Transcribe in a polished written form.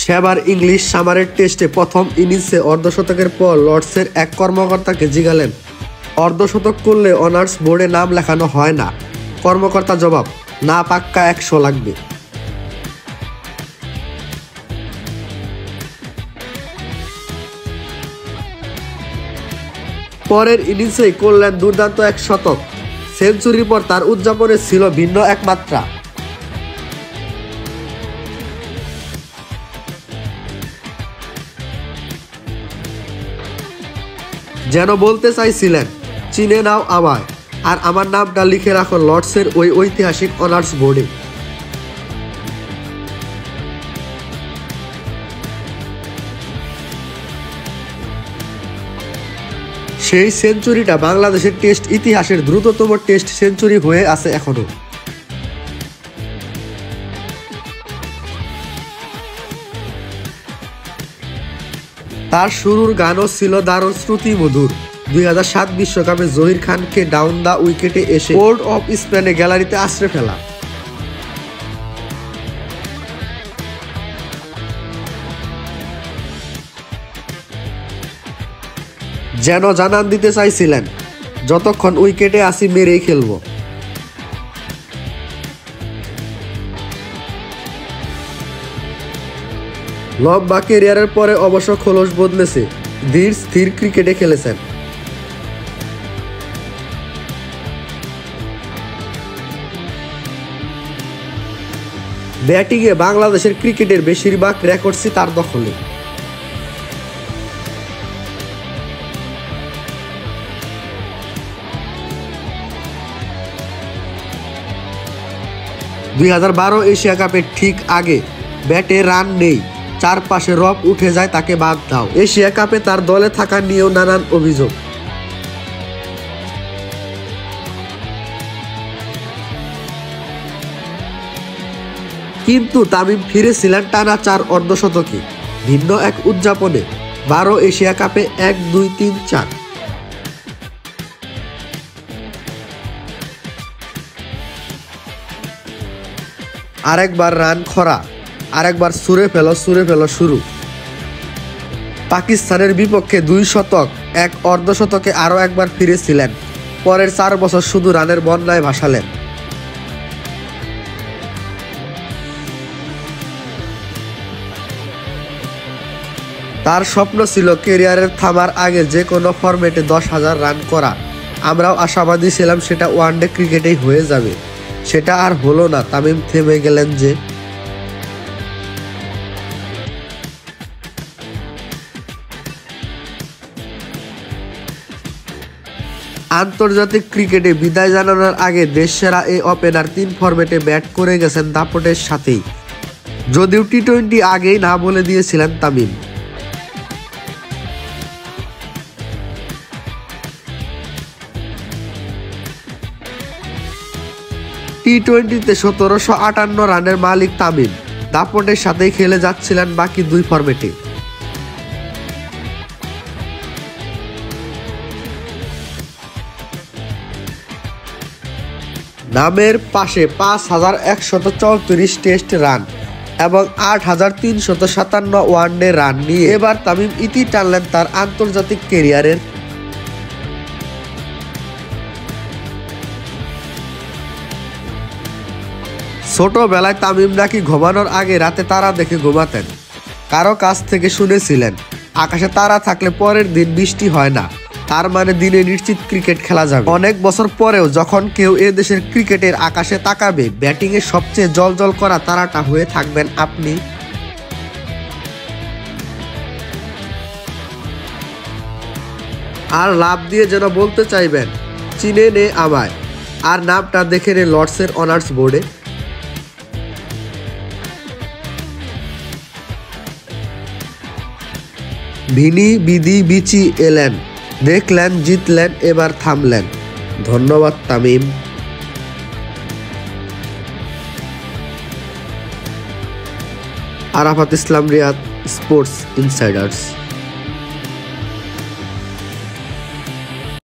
সেবার ইংলিশ সামারের টেস্টে প্রথম ইনিংসে অর্ধশতকের পর লর্ডসের এক কর্মকর্তাকে জিজ্ঞালেন, অর্ধশতক করলে অনার্স বোর্ডে নাম লেখানো হয় না। কর্মকর্তা জবাব, না, পাক্কা 100 লাগবে। পরের ইনিংসেই করলেন দুর্দান্ত এক শতক। সেঞ্চুরির পর তার উদযাপনে ছিল ভিন্ন এক মাত্রা। যেন বলতে চাইছিলেন, চিনে নাও আমায়, আর আমার নামটা লিখে রাখো লর্ডসের ওই ঐতিহাসিক অনার্স বোর্ডে। সেই সেঞ্চুরিটা বাংলাদেশের টেস্ট ইতিহাসের দ্রুততম টেস্ট সেঞ্চুরি হয়ে আছে এখনো। তার শুরুর গানও ছিল দারুণ শ্রুতিমধুর। 2007 বিশ্বকাপে জহির খানকে ডাউন দ্য উইকেটে এসে পোর্ট অফ স্পেনে গ্যালারিতে আছড়ে ফেলা। যেন জানান দিতে চাইছিলেন, যতক্ষণ উইকেটে আসি মেরেই খেলব। লম্বা ক্যারিয়ারের পরে অবশ্য খোলস বদলেছে, ধীর স্থির ক্রিকেটে খেলেছেন। ব্যাটিংয়ে বাংলাদেশের ক্রিকেটের বেশিরভাগ রেকর্ডসই তার দখলে। $2012 এশিয়া কাপের ঠিক আগে ব্যাটে রান নেই, চারপাশে রব উঠে যায়, তাকে বাদ দাও। এশিয়া কাপে তার দলে থাকা নিয়েও নানান অভিযোগ। কিন্তু তামিম ফিরেছিলেন টানা 4 অর্ধশতকে, ভিন্ন এক উদযাপনে। 12 এশিয়া কাপে 1, 2, 3, 4। আরেকবার রান খরা, আরেকবার ছুঁড়ে ফেলো শুরু। পাকিস্তানের বিপক্ষে 2 শতক, 1 অর্ধশতকে আরও একবার ফিরেছিলেন। পরের 4 বছর শুধু রানের বন্যায় ভাসালেন। তার স্বপ্ন ছিল ক্যারিয়ারের থামার আগে যে কোনো ফরম্যাটে 10,000 রান করা। আমরাও আশাবাদী ছিলাম সেটা ওয়ানডে ক্রিকেটেই হয়ে যাবে। সেটা আর হলো না। তামিম থেমে গেলেন যে। আন্তর্জাতিক ক্রিকেটে বিদায় জানানোর আগে দেশসেরা এই ওপেনার 3 ফরম্যাটে ব্যাট করে গেছেন দাপটের সাথেই, যদিও টি-20 আগেই না বলে দিয়েছিলেন তামিম। টি-20তে 1758 রানের মালিক তামিম, দাপটের সাথেই খেলে যাচ্ছিলেন বাকি 2 ফরম্যাটে। নামের পাশে 5134 টেস্ট রান এবং 8357 ওয়ানডে রান নিয়ে এবার তামিম ইতি টানলেন তার আন্তর্জাতিক ক্যারিয়ারের। ছোটবেলায় তামিম নাকি ঘুমানোর আগে রাতে তারা দেখে ঘুমাতেন। কারো কাছ থেকে শুনেছিলেন, আকাশে তারা থাকলে পরের দিন বৃষ্টি হয় না, তার মানে দিনে নিশ্চিত ক্রিকেট খেলা যাবে। অনেক বছর পরেও যখন কেউ এ দেশের ক্রিকেটের আকাশে তাকাবে, ব্যাটিংয়ে সবচেয়ে জ্বলজ্বল করা তারাটা হয়ে থাকবেন আপনি। আর লাভ দিয়ে যেন বলতে চাইবেন, চিনে নে আমায়, আর নামটা দেখে নে লর্ডসের অনার্স বোর্ডে। ভিনি বিধি বিচি এলেন, দেখলেন, জিতলেন, এবার থামলেন। ধন্যবাদ তামিম। আরাফাত ইসলাম রিয়াদ, স্পোর্টস ইনসাইডার্স।